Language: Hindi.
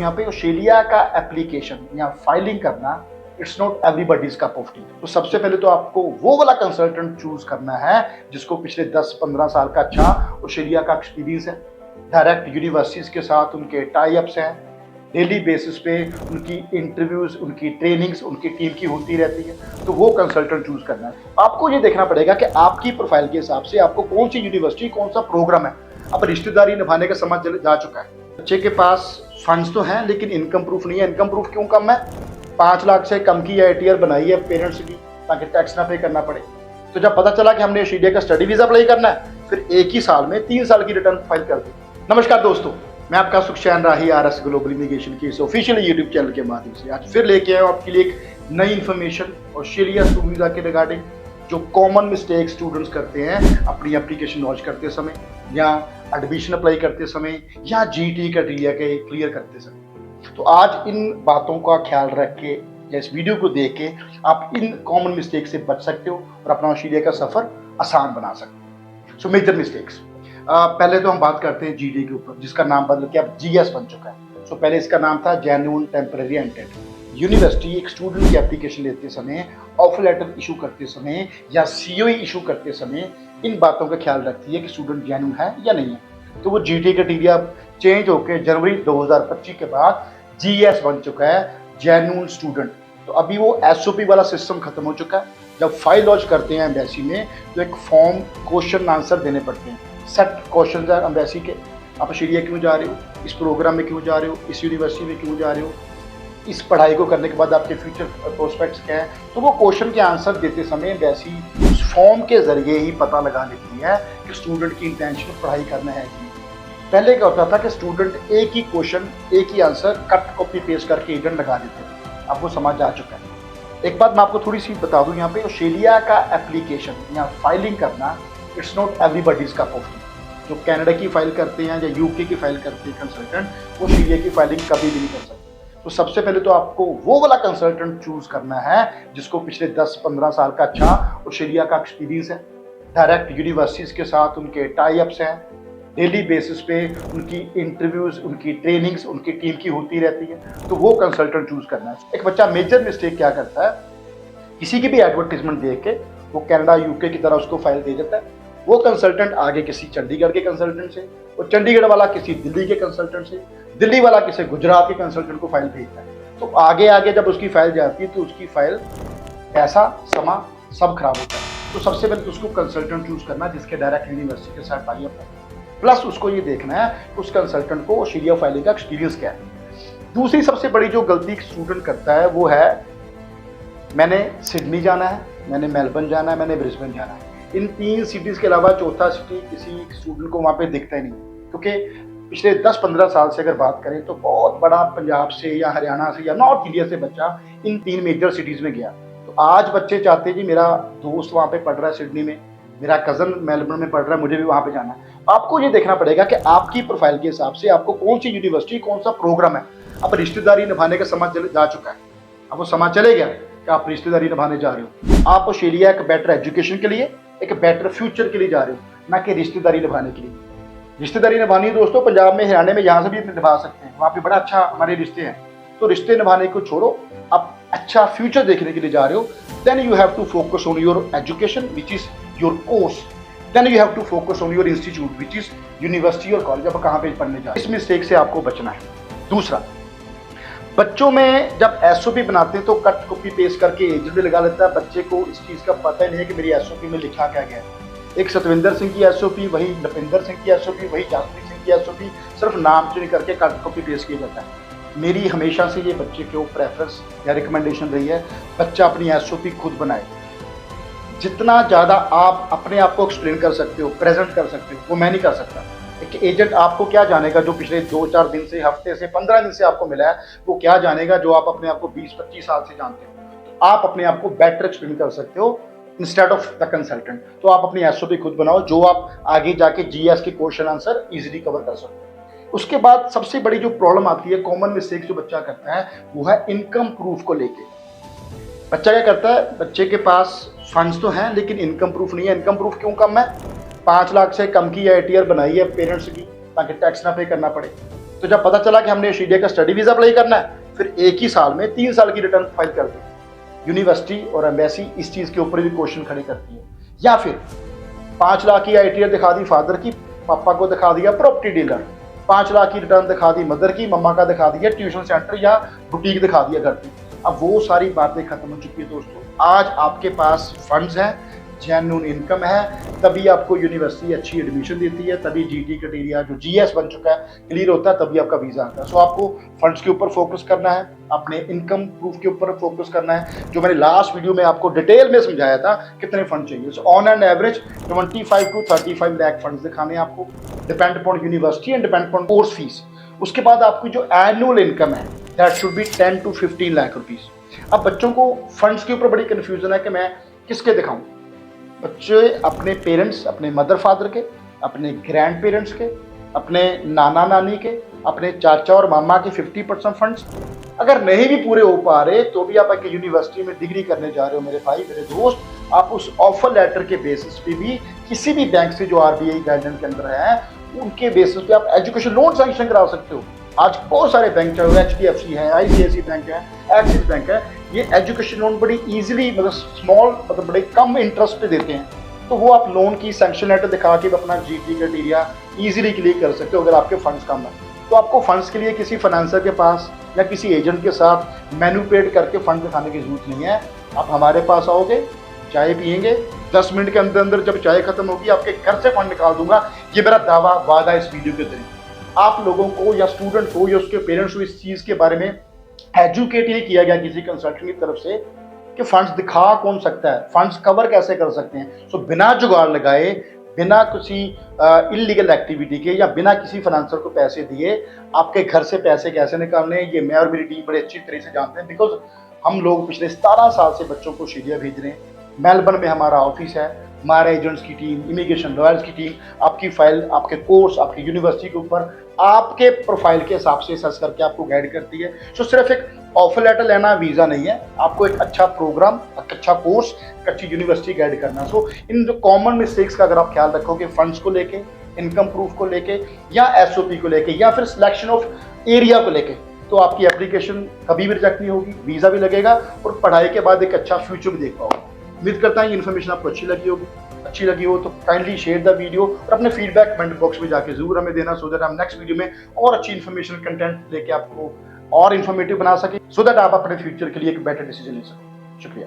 यहाँ पे ऑस्ट्रेलिया का एप्लीकेशन या फाइलिंग करना it's not everybody's cup of T. तो सबसे पहले तो आपको वो वाला कंसल्टेंट चूज करना है जिसको पिछले 10-15 साल का अच्छा ऑस्ट्रेलिया का एक्सपीरियंस है, डायरेक्ट यूनिवर्सिटीज के साथ उनके टाई अप्स हैं, डेली बेसिस पे उनकी इंटरव्यूज, उनकी ट्रेनिंग्स उनकी टीम की होती रहती है। तो वो कंसल्टेंट चूज करना है। आपको ये देखना पड़ेगा कि आपकी प्रोफाइल के हिसाब से आपको कौन सी यूनिवर्सिटी, कौन सा प्रोग्राम है। अब रिश्तेदारी निभाने का समय जा चुका है। बच्चे के पास फंड्स तो हैं लेकिन इनकम प्रूफ नहीं है। इनकम प्रूफ क्यों कम है? 5 लाख से कम की आईटीआर बनाई है पेरेंट्स की ताकि टैक्स ना पे करना पड़े। तो जब पता चला कि हमने ऑस्ट्रेलिया का स्टडी वीजा अप्लाई करना है, फिर एक ही साल में 3 साल की रिटर्न फाइल कर दी। नमस्कार दोस्तों, मैं आपका सुखचैन राही आरएस ग्लोबल इमिग्रेशन के इस ऑफिशियल यूट्यूब चैनल के माध्यम से आज फिर लेके आया हूं आपके लिए एक नई इन्फॉर्मेशन ऑस्ट्रेलिया स्टूडेंट वीजा के रिगार्डिंग, जो कॉमन मिस्टेक स्टूडेंट्स करते हैं अपनी एप्लीकेशन लॉन्च करते समय या एडमिशन अप्लाई करते समय या जीटी क्राइटेरिया के क्लियर करते समय। तो आज इन बातों का ख्याल रख के या इस वीडियो को देख के आप इन कॉमन मिस्टेक से बच सकते हो और अपना ऑस्ट्रेलिया का सफर आसान बना सकते हो। सो मेजर मिस्टेक्स, पहले तो हम बात करते हैं जीडी के ऊपर, जिसका नाम बदल के अब जीएस बन चुका है। सो पहले इसका नाम था जेन्युइन टेम्परेरी एंटेड। यूनिवर्सिटी एक स्टूडेंट की एप्लीकेशन लेते समय, ऑफर लेटर इशू करते समय या सीओई इशू करते समय इन बातों का ख्याल रखती है कि स्टूडेंट जेन्युइन है या नहीं है। तो वो जीटी क्राइटेरिया चेंज होकर जनवरी 2025 के बाद जीएस बन चुका है, जेन्युइन स्टूडेंट। तो अभी वो एसओपी वाला सिस्टम खत्म हो चुका है। जब फाइल लॉन्च करते हैं एम्बेसी में तो एक फॉर्म क्वेश्चन आंसर देने पड़ते हैं। सेट क्वेश्चन है एम्बेसी के, आप ऑस्ट्रेलिया क्यों जा रहे हो, इस प्रोग्राम में क्यों जा रहे हो, इस यूनिवर्सिटी में क्यों जा रहे हो, इस पढ़ाई को करने के बाद आपके फ्यूचर प्रोस्पेक्ट्स क्या है। तो वो क्वेश्चन के आंसर देते समय एम्बेसी उस फॉर्म के जरिए ही पता लगा लेती है कि स्टूडेंट की इंटेंशन पढ़ाई करना है कि नहीं। पहले क्या होता था कि स्टूडेंट एक ही क्वेश्चन, एक ही आंसर कट कॉपी पेस्ट करके एजेंट लगा देते थे। अब वो समझ आ चुका है। एक बात मैं आपको थोड़ी सी बता दूं, यहाँ पे ऑस्ट्रेलिया का एप्लीकेशन या फाइलिंग करना it's not everybody's cup of T. जो कनाडा की फाइल करते हैं या यूके की फाइल करते हैं कंसल्टेंट, वो ऑस्ट्रेलिया की फाइलिंग कभी भी नहीं कर सकते। तो सबसे पहले तो आपको वो वाला कंसल्टेंट चूज करना है जिसको पिछले 10-15 साल का अच्छा ऑस्ट्रेलिया का एक्सपीरियंस है, डायरेक्ट यूनिवर्सिटीज के साथ उनके टाई अप्स हैं, डेली बेसिस पे उनकी इंटरव्यूज, उनकी ट्रेनिंग्स उनकी टीम की होती रहती है। तो वो कंसल्टेंट चूज करना है। एक बच्चा मेजर मिस्टेक क्या करता है, किसी की भी एडवर्टीजमेंट देख के वो कनाडा यूके की तरह उसको फाइल दे देता है। वो कंसल्टेंट आगे किसी चंडीगढ़ के कंसल्टेंट से, वो चंडीगढ़ वाला किसी दिल्ली के कंसल्टेंट से, दिल्ली वाला किसी गुजरात के कंसल्टेंट को फाइल भेजता है। तो आगे आगे जब उसकी फाइल जाती है तो उसकी फाइल, पैसा, समा सब खराब होता है। तो सबसे पहले तो उसको कंसल्टेंट चूज करना जिसके डायरेक्ट यूनिवर्सिटी के साथ टाई अप है, प्लस उसको ये देखना है उस कंसल्टेंट को ऑस्ट्रेलिया फाइलिंग का एक्सपीरियंस क्या है। दूसरी सबसे बड़ी जो गलती स्टूडेंट करता है वो है, मैंने सिडनी जाना है, मैंने मेलबर्न जाना है, मैंने ब्रिस्बेन जाना है। इन 3 सिटीज के अलावा चौथा सिटी किसी स्टूडेंट को वहाँ पे दिखता ही नहीं, क्योंकि पिछले 10-15 साल से अगर बात करें तो बहुत बड़ा पंजाब से या हरियाणा से या नॉर्थ इंडिया से बच्चा इन 3 मेजर सिटीज में गया। तो आज बच्चे चाहते हैं जी मेरा दोस्त वहाँ पे पढ़ रहा है सिडनी में, मेरा कजन मेलबर्न में पढ़ रहा है, मुझे भी वहाँ पे जाना है। आपको ये देखना पड़ेगा कि आपकी प्रोफाइल के हिसाब से आपको कौन सी यूनिवर्सिटी, कौन सा प्रोग्राम है। अब रिश्तेदारी निभाने का समय जा चुका है। अब वो समय चले गया कि आप रिश्तेदारी निभाने जा रहे हो। आप ऑस्ट्रेलिया एक बेटर एजुकेशन के लिए, एक बेटर फ्यूचर के लिए जा रहे हो, ना कि रिश्तेदारी निभाने के लिए। रिश्तेदारी निभानी है दोस्तों, पंजाब में, हरियाणा में, यहाँ से भी निभा सकते हैं, वहाँ पे बड़ा अच्छा हमारे रिश्ते हैं। तो रिश्ते निभाने को छोड़ो, आप अच्छा फ्यूचर देखने के लिए जा रहे हो। Then you have to focus on your education which is your course. Then you have to focus on your institute which is university और कॉलेज। अब कहाँ पे पढ़ने जा रहे हो, इस मिस्टेक से आपको बचना है। दूसरा, बच्चों में जब एसओपी बनाते हैं तो कट कॉपी पेस्ट करके एजेंट भी लगा लेता है। बच्चे को इस चीज़ का पता ही नहीं है कि मेरी एसओपी में लिखा क्या गया है। एक सतविंदर सिंह की एसओपी, वही लपिंदर सिंह की एसओपी, वही जासप्रीत सिंह की एसओपी, सिर्फ नाम चेंज करके कट कॉपी पेस्ट किया जाता है। मेरी हमेशा से ये बच्चे को प्रेफरेंस या रिकमेंडेशन रही है, बच्चा अपनी एसओपी खुद बनाए। जितना ज़्यादा आप अपने आप को एक्सप्लेन कर सकते हो, प्रेजेंट कर सकते हो, वो मैं नहीं कर सकता। एक एजेंट आपको क्या जानेगा जो पिछले 2-4 दिन से, हफ्ते से, 15 दिन से आपको मिला है, वो क्या जानेगा जो आप अपने आप को 20-25 साल से जानते हो। तो आप अपने आप को बेटर एक्सप्लेन कर सकते हो इंस्टेड ऑफ द कंसल्टेंट। तो आप अपनी एसओपी खुद बनाओ जो आप आगे जाके जीएस के क्वेश्चन आंसर इजीली कवर कर सकते हो। उसके बाद सबसे बड़ी जो प्रॉब्लम आती है, कॉमन मिस्टेक जो बच्चा करता है, वो है इनकम प्रूफ को लेके। बच्चा क्या करता है, बच्चे के पास फंड्स तो हैं लेकिन इनकम प्रूफ नहीं है। इनकम प्रूफ क्यों कम है? 5 लाख से कम की आईटीआर बनाई है पेरेंट्स की ताकि टैक्स ना पे करना पड़े। तो जब पता चला कि हमने ऑस्ट्रेलिया का स्टडी वीज़ा अप्लाई करना है, फिर एक ही साल में 3 साल की रिटर्न फाइल कर दी। यूनिवर्सिटी और एम्बेसी इस चीज़ के ऊपर भी क्वेश्चन खड़े करती है। या फिर 5 लाख की ITR दिखा दी फादर की, पापा को दिखा दिया प्रॉपर्टी डीलर, 5 लाख की रिटर्न दिखा दी मदर की, मम्मा का दिखा दिया ट्यूशन सेंटर या बुटीक दिखा दिया घर की। अब वो सारी बातें खत्म हो चुकी है दोस्तों। आज आपके पास फंड्स हैं, जेन्युइन इनकम है, तभी आपको यूनिवर्सिटी अच्छी एडमिशन देती है, तभी GT क्राइटेरिया जो GS बन चुका है क्लियर होता है, तभी आपका वीज़ा आता है। सो आपको फंड्स के ऊपर फोकस करना है, अपने इनकम प्रूफ के ऊपर फोकस करना है, जो मैंने लास्ट वीडियो में आपको डिटेल में समझाया था कितने फंड चाहिए। So on an average 25 to 35 lakh funds दिखाने हैं आपको, depend upon university and depend upon course fees. उसके बाद आपकी जो एनुअल इनकम है that should be 10 to 15 lakh rupees. अब बच्चों को फंड्स के ऊपर बड़ी कन्फ्यूजन है कि मैं किसके दिखाऊं। बच्चे अपने पेरेंट्स, अपने मदर फादर के, अपने ग्रैंड पेरेंट्स के, अपने नाना नानी के, अपने चाचा और मामा के 50% फंड्स, अगर नहीं भी पूरे हो पा रहे तो भी आप एक यूनिवर्सिटी में डिग्री करने जा रहे हो मेरे भाई मेरे दोस्त, आप उस ऑफर लेटर के बेसिस पे भी किसी भी बैंक से जो RBI गाइडलाइन के अंदर है उनके बेसिस पे आप एजुकेशन लोन सैंक्शन करा सकते हो। आज बहुत सारे बैंक चाहे HDFC है, ICICI बैंक है, एक्सिस बैंक है, ये एजुकेशन लोन बड़ी इजीली मतलब स्मॉल मतलब बड़े कम इंटरेस्ट पे देते हैं। तो वो आप लोन की सैंक्शन लेटर दिखा के अपना GT क्राइटेरिया इजीली क्लियर कर सकते हो अगर आपके फंड्स कम है। तो आपको फंड्स के लिए किसी फाइनेंसर के पास या किसी एजेंट के साथ मैन्युपुलेट करके फंड दिखाने की जरूरत नहीं है। आप हमारे पास आओगे, चाय पियेंगे, 10 मिनट के अंदर अंदर जब चाय खत्म होगी आपके घर से फंड निकाल दूंगा। ये मेरा दावा वादा इस वीडियो के जरिए आप लोगों को या स्टूडेंट को या उसके पेरेंट्स को इस चीज़ के बारे में एजुकेट नहीं किया गया किसी कंसल्टेंट की तरफ से कि फंड्स दिखा कौन सकता है, फंड्स कवर कैसे कर सकते हैं। सो बिना जुगाड़ लगाए, बिना किसी इलीगल एक्टिविटी के या बिना किसी फाइनेंसर को पैसे दिए आपके घर से पैसे कैसे निकालने हैं, ये मैं और मेरी टीम बड़े अच्छी तरह से जानते हैं। बिकॉज हम लोग पिछले 17 साल से बच्चों को ऑस्ट्रेलिया भेज रहे हैं। मेलबर्न में हमारा ऑफिस है, हमारे एजेंट्स की टीम, इमिग्रेशन लॉयर्स की टीम आपकी फाइल, आपके कोर्स, आपकी यूनिवर्सिटी के ऊपर आपके प्रोफाइल के हिसाब से सर्च करके आपको गाइड करती है। सो सिर्फ एक ऑफर लेटर लेना वीज़ा नहीं है, आपको एक अच्छा प्रोग्राम, एक अच्छा कोर्स, एक अच्छी यूनिवर्सिटी गाइड करना। सो इन जो कॉमन मिस्टेक्स का अगर आप ख्याल रखोगे फंड्स को लेके, इनकम प्रूफ को लेके या SOP को लेके या फिर सिलेक्शन ऑफ एरिया को लेके, तो आपकी एप्लीकेशन कभी भी रिजेक्ट नहीं होगी, वीज़ा भी लगेगा और पढ़ाई के बाद एक अच्छा फ्यूचर भी देख पाओगे। उम्मीद करता हूँ ये इन्फॉर्मेशन आपको अच्छी लगी होगी। अच्छी लगी हो तो काइंडली शेयर द वीडियो और अपने फीडबैक कमेंट बॉक्स में जाके जरूर हमें देना, सो दैट हम नेक्स्ट वीडियो में और अच्छी इन्फॉर्मेशन कंटेंट लेके आपको और इन्फॉर्मेटिव बना सके, सो दैट आप अपने फ्यूचर के लिए एक बेटर डिसीजन ले सको। शुक्रिया।